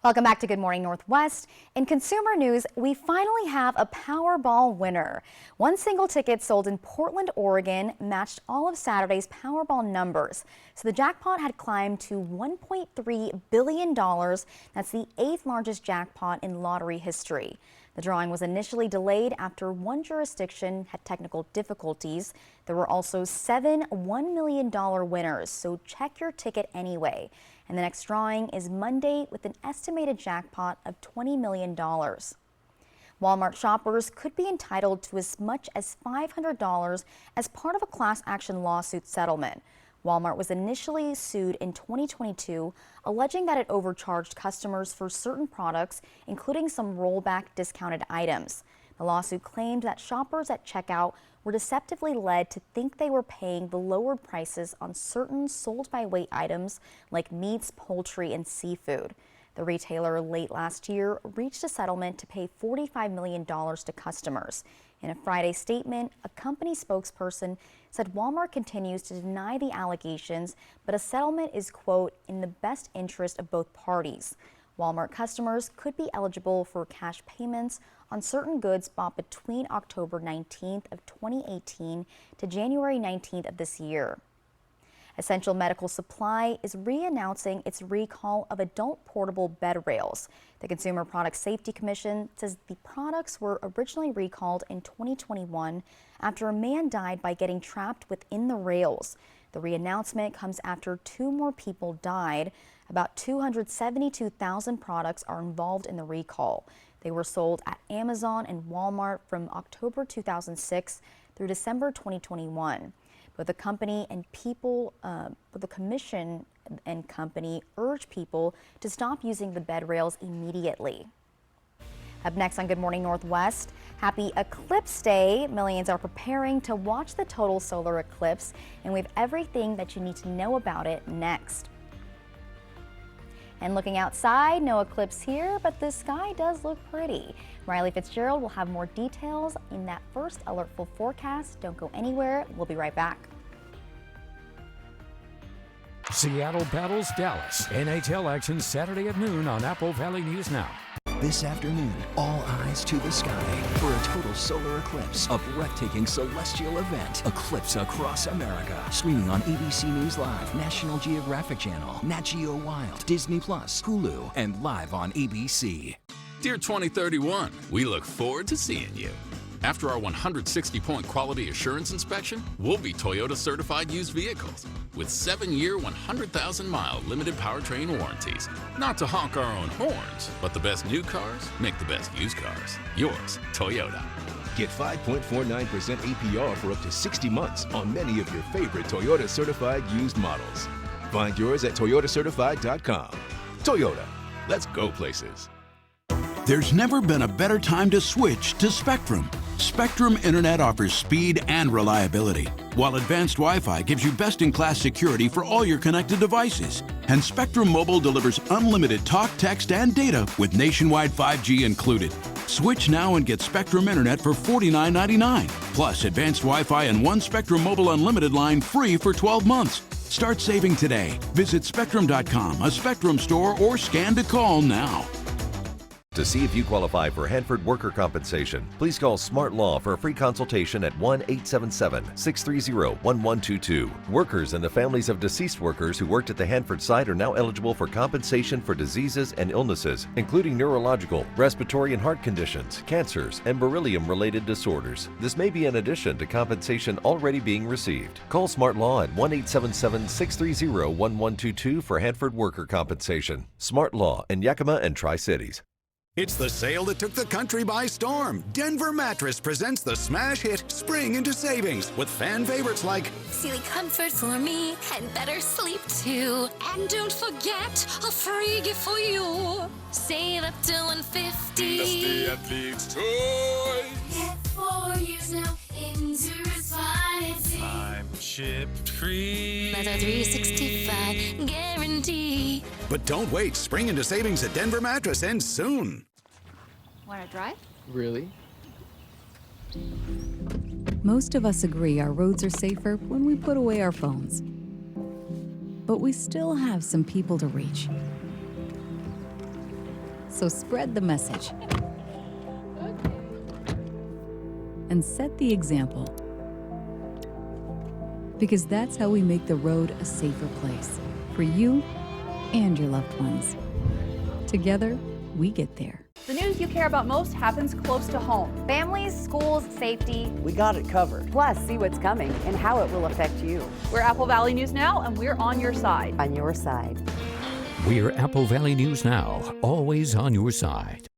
Welcome back to Good Morning Northwest. In consumer news, we finally have a Powerball winner. One single ticket sold in Portland, Oregon matched all of Saturday's Powerball numbers. So the jackpot had climbed to $1.3 billion. That's the 8th largest jackpot in lottery history. The drawing was initially delayed after one jurisdiction had technical difficulties. There were also 7 $1 million winners, so check your ticket anyway. And the next drawing is Monday with an estimated jackpot of $20 million. Walmart shoppers could be entitled to as much as $500 as part of a class action lawsuit settlement. Walmart was initially sued in 2022, alleging that it overcharged customers for certain products, including some rollback discounted items. The lawsuit claimed that shoppers at checkout were deceptively led to think they were paying the lowered prices on certain sold-by-weight items like meats, poultry, and seafood. The retailer late last year reached a settlement to pay $45 million to customers. In a Friday statement, a company spokesperson said Walmart continues to deny the allegations, but a settlement is, quote, in the best interest of both parties. Walmart customers could be eligible for cash payments on certain goods bought between October 19th of 2018 to January 19th of this year. Essential Medical Supply is re-announcing its recall of adult portable bed rails. The Consumer Product Safety Commission says the products were originally recalled in 2021 after a man died by getting trapped within the rails. The re-announcement comes after 2 more people died. About 272,000 products are involved in the recall. They were sold at Amazon and Walmart from October 2006 through December 2021. But the company and the commission and company urge people to stop using the bed rails immediately. Up next on Good Morning Northwest, happy Eclipse Day. Millions are preparing to watch the total solar eclipse, and we have everything that you need to know about it next. And looking outside, no eclipse here, but the sky does look pretty. Riley Fitzgerald will have more details in that first alertful forecast. Don't go anywhere. We'll be right back. Seattle battles Dallas. NHL action Saturday at noon on Apple Valley News Now. This afternoon, all eyes to the sky for a total solar eclipse, a breathtaking celestial event, Eclipse Across America. Streaming on ABC News Live, National Geographic Channel, Nat Geo Wild, Disney+, Hulu, and live on ABC. Dear 2031, we look forward to seeing you. After our 160-point quality assurance inspection, we'll be Toyota certified used vehicles with 7-year, 100,000-mile limited powertrain warranties. Not to honk our own horns, but the best new cars make the best used cars. Yours, Toyota. Get 5.49% APR for up to 60 months on many of your favorite Toyota certified used models. Find yours at toyotacertified.com. Toyota, let's go places. There's never been a better time to switch to Spectrum. Spectrum Internet offers speed and reliability, while advanced Wi-Fi gives you best-in-class security for all your connected devices. And Spectrum Mobile delivers unlimited talk, text, and data with nationwide 5G included. Switch now and get Spectrum Internet for $49.99, plus advanced Wi-Fi and 1 Spectrum Mobile Unlimited line free for 12 months. Start saving today. Visit Spectrum.com, a Spectrum store, or scan to call now. To see if you qualify for Hanford worker compensation, please call Smart Law for a free consultation at 1-877-630-1122. Workers and the families of deceased workers who worked at the Hanford site are now eligible for compensation for diseases and illnesses, including neurological, respiratory and heart conditions, cancers, and beryllium-related disorders. This may be in addition to compensation already being received. Call Smart Law at 1-877-630-1122 for Hanford worker compensation. Smart Law in Yakima and Tri-Cities. It's the sale that took the country by storm. Denver Mattress presents the smash hit Spring into Savings with fan favorites like Sealy Comfort for me and better sleep too. And don't forget a free gift for you. Save up to $150. The Athlete's Toy. Get 4 years now into financing. I'm shipped free. That's a 365 guarantee. But don't wait, Spring into Savings at Denver Mattress ends soon. Want to drive? Really? Most of us agree our roads are safer when we put away our phones. But we still have some people to reach. So spread the message. And set the example. Because that's how we make the road a safer place for you and your loved ones. Together, we get there. The news you care about most happens close to home. Families, schools, safety. We got it covered. Plus, see what's coming and how it will affect you. We're Apple Valley News Now, and we're on your side. On your side. We're Apple Valley News Now, always on your side.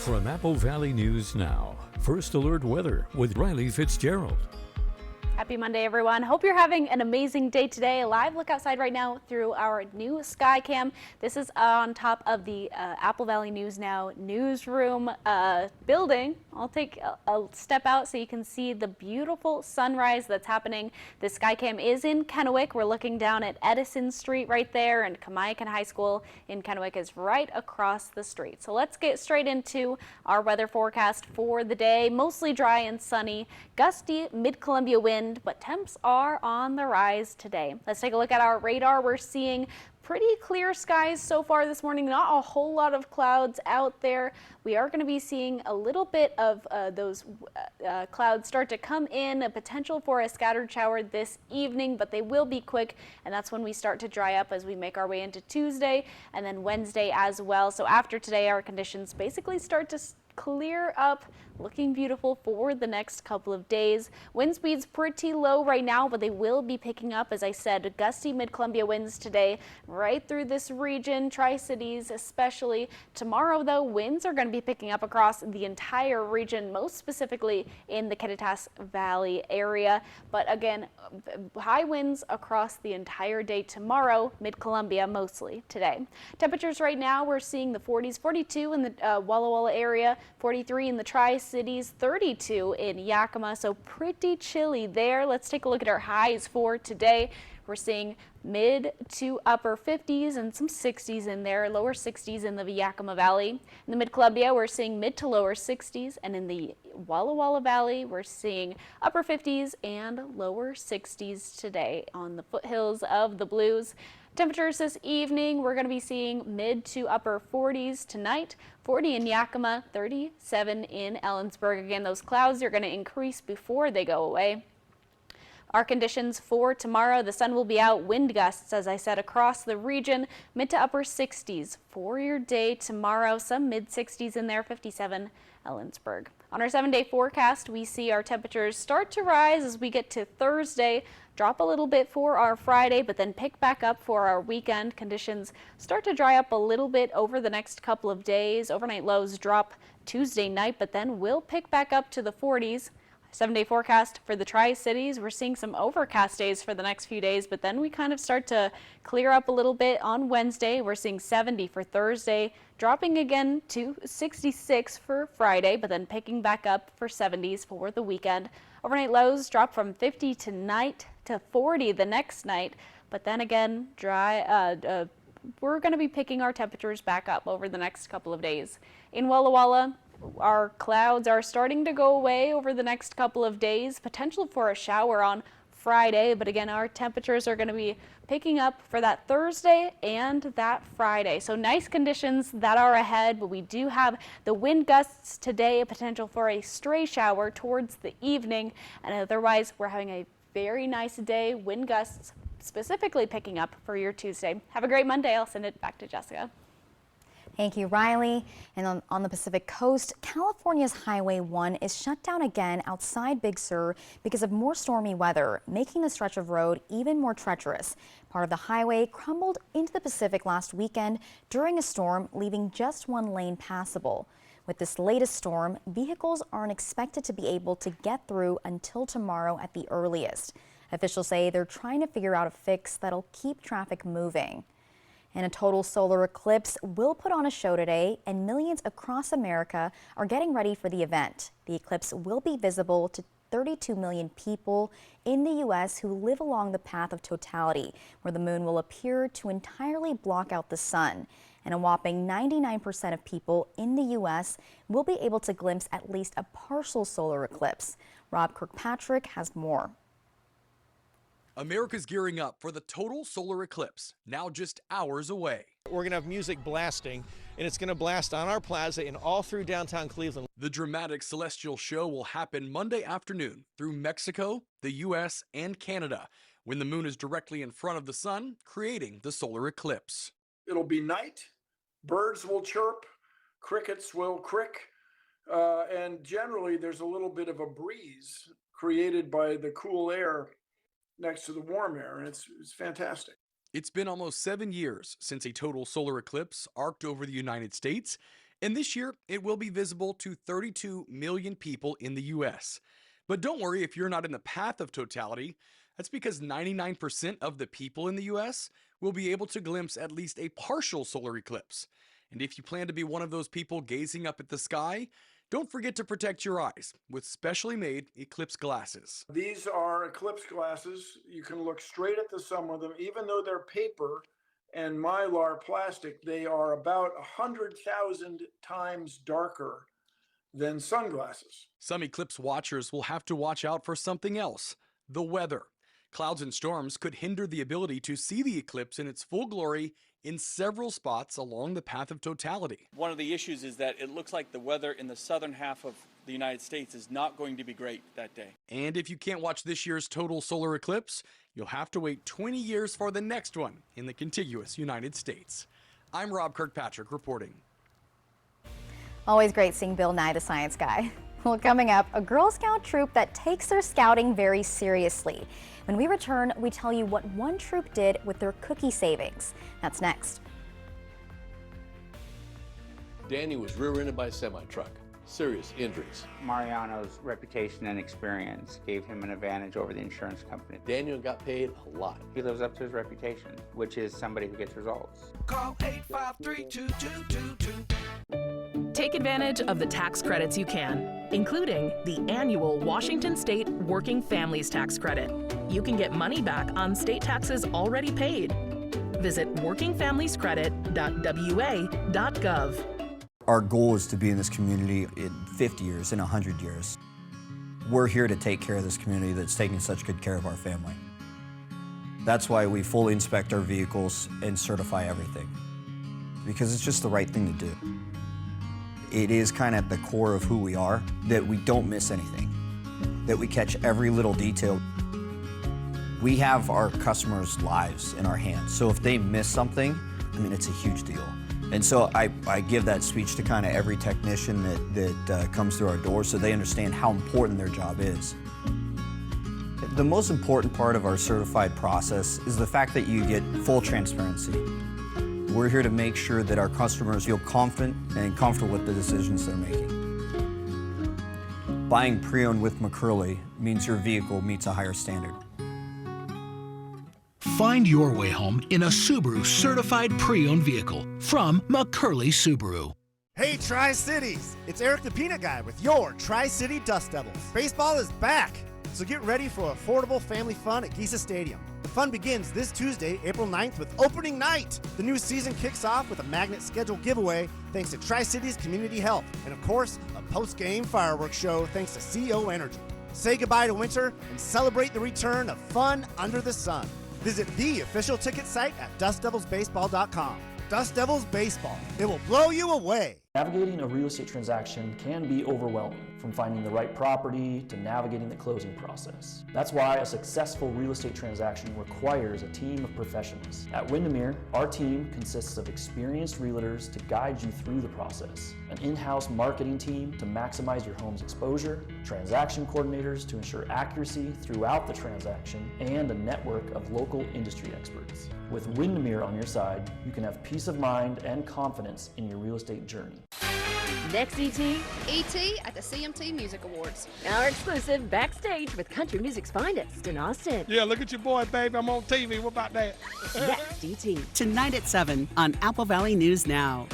From Apple Valley News Now, First Alert Weather with Riley Fitzgerald. Happy Monday, everyone. Hope you're having an amazing day today. A live look outside right now through our new sky cam. This is on top of the Apple Valley News Now newsroom building. I'll take a step out so you can see the beautiful sunrise that's happening. The sky cam is in Kennewick. We're looking down at Edison Street right there, and Kamiakan High School in Kennewick is right across the street. So let's get straight into our weather forecast for the day. Mostly dry and sunny. Gusty mid-Columbia wind, but temps are on the rise today. Let's take a look at our radar. We're seeing pretty clear skies so far this morning. Not a whole lot of clouds out there. We are going to be seeing a little bit of those clouds start to come in, a potential for a scattered shower this evening, but they will be quick, and that's when we start to dry up as we make our way into Tuesday and then Wednesday as well. So after today, our conditions basically start to clear up, looking beautiful for the next couple of days. Wind speeds pretty low right now, but they will be picking up. As I said, gusty mid-Columbia winds today right through this region, Tri-Cities especially. Tomorrow, though, winds are going to be picking up across the entire region, most specifically in the Kittitas Valley area. But again, high winds across the entire day tomorrow, mid-Columbia mostly today. Temperatures right now, we're seeing the 40s, 42 in the Walla Walla area, 43 in the Tri-Cities, 32 in Yakima, so pretty chilly there. Let's take a look at our highs for today. We're seeing mid to upper 50s and some 60s in there, lower 60s in the Yakima Valley. In the mid-Columbia, we're seeing mid to lower 60s, and in the Walla Walla Valley, we're seeing upper 50s and lower 60s today on the foothills of the Blues. Temperatures this evening, we're going to be seeing mid to upper 40s tonight, 40 in Yakima, 37 in Ellensburg. Again, those clouds are going to increase before they go away. Our conditions for tomorrow, the sun will be out, wind gusts, as I said, across the region, mid to upper 60s for your day tomorrow, some mid 60s in there, 57 Ellensburg. On our 7-day forecast, we see our temperatures start to rise as we get to Thursday, drop a little bit for our Friday, but then pick back up for our weekend. Conditions start to dry up a little bit over the next couple of days. Overnight lows drop Tuesday night, but then we'll pick back up to the 40s. 7-day forecast for the Tri-Cities, we're seeing some overcast days for the next few days, but then we kind of start to clear up a little bit on Wednesday. We're seeing 70 for Thursday, dropping again to 66 for Friday, but then picking back up for 70s for the weekend. Overnight lows drop from 50 tonight to 40 the next night, but then again, we're going to be picking our temperatures back up over the next couple of days. In Walla Walla, our clouds are starting to go away over the next couple of days. Potential for a shower on Friday. But again, our temperatures are going to be picking up for that Thursday and that Friday. So nice conditions that are ahead, but we do have the wind gusts today, a potential for a stray shower towards the evening. And otherwise, we're having a very nice day. Wind gusts specifically picking up for your Tuesday. Have a great Monday. I'll send it back to Jessica. Thank you, Riley. And on the Pacific Coast, California's Highway 1 is shut down again outside Big Sur because of more stormy weather, making the stretch of road even more treacherous. Part of the highway crumbled into the Pacific last weekend during a storm, leaving just one lane passable. With this latest storm, vehicles aren't expected to be able to get through until tomorrow at the earliest. Officials say they're trying to figure out a fix that'll keep traffic moving. And a total solar eclipse will put on a show today, and millions across America are getting ready for the event. The eclipse will be visible to 32 million people in the U.S. who live along the path of totality, where the moon will appear to entirely block out the sun. And a whopping 99% of people in the U.S. will be able to glimpse at least a partial solar eclipse. Rob Kirkpatrick has more. America's gearing up for the total solar eclipse, now just hours away. We're going to have music blasting, and it's going to blast on our plaza and all through downtown Cleveland. The dramatic celestial show will happen Monday afternoon through Mexico, the U.S., and Canada, when the moon is directly in front of the sun, creating the solar eclipse. It'll be night, birds will chirp, crickets will crick, and generally there's a little bit of a breeze created by the cool air next to the warm air, and it's fantastic. It's been almost 7 years since a total solar eclipse arced over the United States, and this year it will be visible to 32 million people in the U.S. But don't worry if you're not in the path of totality. That's because 99% of the people in the U.S. will be able to glimpse at least a partial solar eclipse. And if you plan to be one of those people gazing up at the sky, don't forget to protect your eyes with specially made eclipse glasses. These are eclipse glasses. You can look straight at the sun with them. Even though they're paper and mylar plastic, they are about 100,000 times darker than sunglasses. Some eclipse watchers will have to watch out for something else: the weather. Clouds and storms could hinder the ability to see the eclipse in its full glory in several spots along the path of totality. One of the issues is that it looks like the weather in the southern half of the United States is not going to be great that day. And if you can't watch this year's total solar eclipse, you'll have to wait 20 years for the next one in the contiguous United States. I'm Rob Kirkpatrick reporting. Always great seeing Bill Nye, the science guy. Well, coming up, a Girl Scout troop that takes their scouting very seriously. When we return, we tell you what one troop did with their cookie savings. That's next. Danny was rear-ended by a semi-truck. Serious injuries. Mariano's reputation and experience gave him an advantage over the insurance company. Daniel got paid a lot. He lives up to his reputation, which is somebody who gets results. Call 853-2222. Take advantage of the tax credits you can, including the annual Washington State Working Families Tax Credit. You can get money back on state taxes already paid. Visit workingfamiliescredit.wa.gov. Our goal is to be in this community in 50 years, in 100 years. We're here to take care of this community that's taking such good care of our family. That's why we fully inspect our vehicles and certify everything, because it's just the right thing to do. It is kind of at the core of who we are, that we don't miss anything, that we catch every little detail. We have our customers' lives in our hands, so if they miss something, I mean, it's a huge deal. And so I give that speech to kind of every technician that comes through our door so they understand how important their job is. The most important part of our certified process is the fact that you get full transparency. We're here to make sure that our customers feel confident and comfortable with the decisions they're making. Buying pre-owned with McCurley means your vehicle meets a higher standard. Find your way home in a Subaru certified pre-owned vehicle from McCurley Subaru. Hey Tri-Cities, it's Eric the Peanut Guy with your Tri-City Dust Devils. Baseball is back, so get ready for affordable family fun at Giza Stadium. The fun begins this Tuesday, April 9th with opening night. The new season kicks off with a magnet schedule giveaway thanks to Tri-Cities Community Health, and of course, a post-game fireworks show thanks to CO Energy. Say goodbye to winter and celebrate the return of fun under the sun. Visit the official ticket site at dustdevilsbaseball.com. Dust Devils Baseball. It will blow you away. Navigating a real estate transaction can be overwhelming, from finding the right property to navigating the closing process. That's why a successful real estate transaction requires a team of professionals. At Windermere, our team consists of experienced realtors to guide you through the process, an in-house marketing team to maximize your home's exposure, transaction coordinators to ensure accuracy throughout the transaction, and a network of local industry experts. With Windermere on your side, you can have peace of mind and confidence in your real estate journey. Next, E.T. E.T. at the CMT Music Awards. Our exclusive backstage with country music's finest in Austin. Yeah, look at your boy, baby. I'm on TV. What about that? Next, E.T. Tonight at 7 on Apple Valley News Now.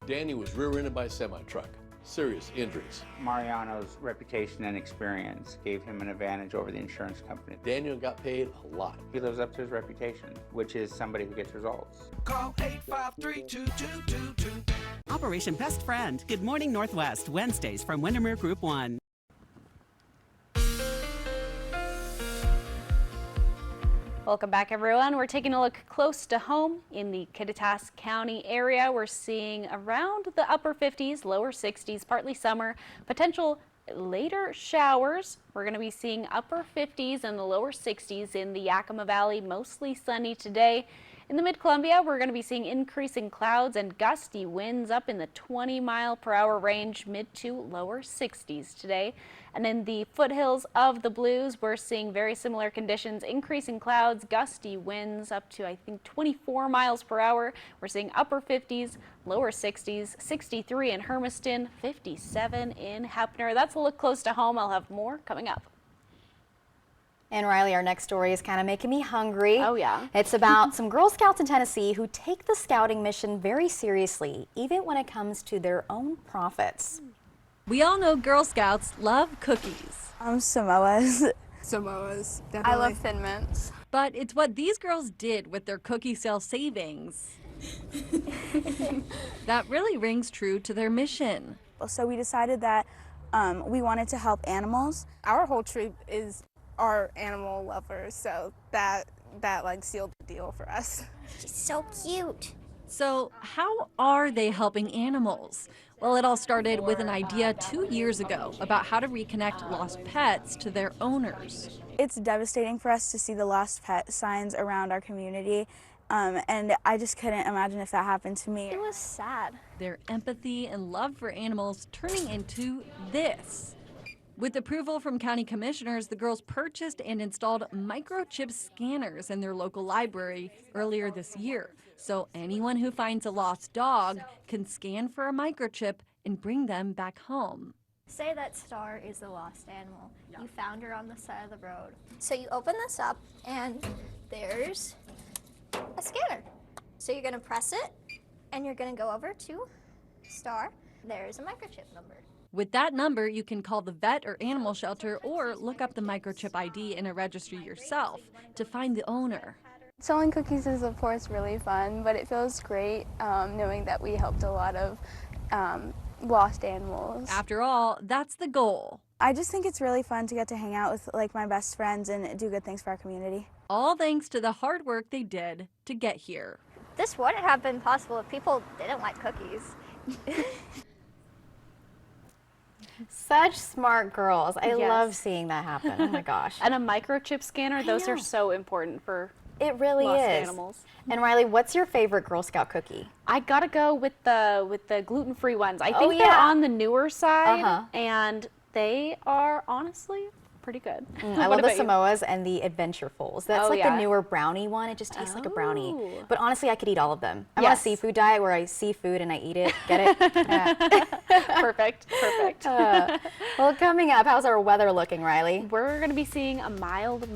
Danny was rear-ended by a semi-truck. Serious injuries. Mariano's reputation and experience gave him an advantage over the insurance company. Daniel got paid a lot. He lives up to his reputation, which is somebody who gets results. Call 853-2222. Operation Best Friend. Good Morning Northwest. Wednesdays from Windermere Group 1. Welcome back, everyone. We're taking a look close to home in the Kittitas County area. We're seeing around the upper 50s, lower 60s, partly summer, potential later showers. We're going to be seeing upper 50s and the lower 60s in the Yakima Valley, mostly sunny today. In the Mid-Columbia, we're going to be seeing increasing clouds and gusty winds up in the 20-mile-per-hour range, mid to lower 60s today. And in the foothills of the Blues, we're seeing very similar conditions, increasing clouds, gusty winds up to, I think, 24 miles per hour. We're seeing upper 50s, lower 60s, 63 in Hermiston, 57 in Heppner. That's a look close to home. I'll have more coming up. And Riley, our next story is kind of making me hungry. Oh, yeah. It's about some Girl Scouts in Tennessee who take the scouting mission very seriously, even when it comes to their own profits. We all know Girl Scouts love cookies. Samoas. Samoas, definitely. I love Thin Mints. But it's what these girls did with their cookie sale savings that really rings true to their mission. So we decided that we wanted to help animals. Our whole troop are animal lovers, so that like sealed the deal for us. She's so cute. So how are they helping animals? Well, it all started with an idea 2 years ago about how to reconnect lost pets to their owners. It's devastating for us to see the lost pet signs around our community, and I just couldn't imagine if that happened to me. It was sad. Their empathy and love for animals turning into this. With approval from county commissioners, the girls purchased and installed microchip scanners in their local library earlier this year. So anyone who finds a lost dog can scan for a microchip and bring them back home. Say that Star is the lost animal. You found her on the side of the road. So you open this up and there's a scanner. So you're gonna press it and you're gonna go over to Star. There's a microchip number. With that number, you can call the vet or animal shelter or look up the microchip ID in a registry yourself to find the owner. Selling cookies is, of course, really fun, but it feels great knowing that we helped a lot of lost animals. After all, that's the goal. I just think it's really fun to get to hang out with like my best friends and do good things for our community. All thanks to the hard work they did to get here. This wouldn't have been possible if people didn't like cookies. Such smart girls. I love seeing that happen. Oh my gosh. And a microchip scanner, those are so important for it really lost is. animals. And Riley, what's your favorite Girl Scout cookie? I gotta go with the gluten-free ones. I think they're on the newer side, and they are honestly pretty good. I love the Samoas and the Adventurefuls. That's like the newer brownie one. It just tastes like a brownie. But honestly, I could eat all of them. I'm on a seafood diet where I see food and I eat it. Get it? Perfect. Well, coming up, how's our weather looking, Riley? We're going to be seeing a mild